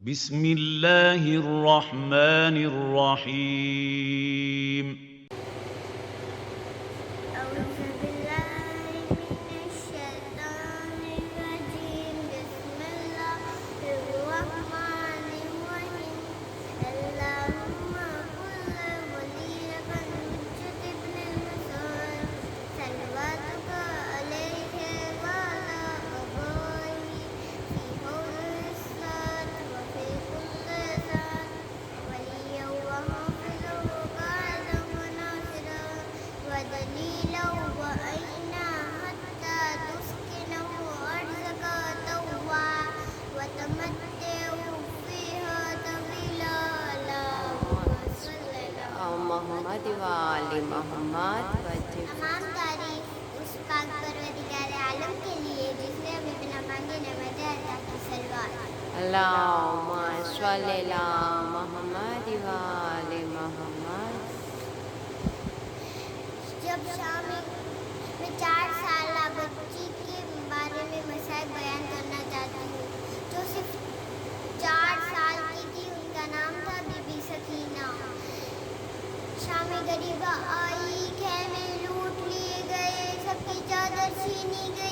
بسم اللہ الرحمن الرحیم أعوذ بالله من الشيطان الرجيم بسم الله الرحمن الرحيم اللهم كل وليك المجد بن المسعود صلواتك عليه وعلى آبائه في حول الصلاة وفي كل ذات وليا وحافظا وقائدا وناصرا ودليلا وعينا حتى تسكنه أرضك طوعا وتمتعوا فيها طويلا اللهم صل على محمد وآل محمد تمام تعریف اس پاک پروردگار عالم کے لیے جس نے ابھی بنا مانگے نعمتیں عطا کی صلوات اللهم صل على محمد وآل محمد. جب شام میں 4 سالہ بچی کے بارے میں مسائل بیان کرنا چاہتی ہوں جو صرف 4 سال کی تھی. ان کا نام تھا بی بی سکینہ. شام غریبہ آئی، خیمے لوٹ لیے گئے، سب کی چادر چھینی گئی.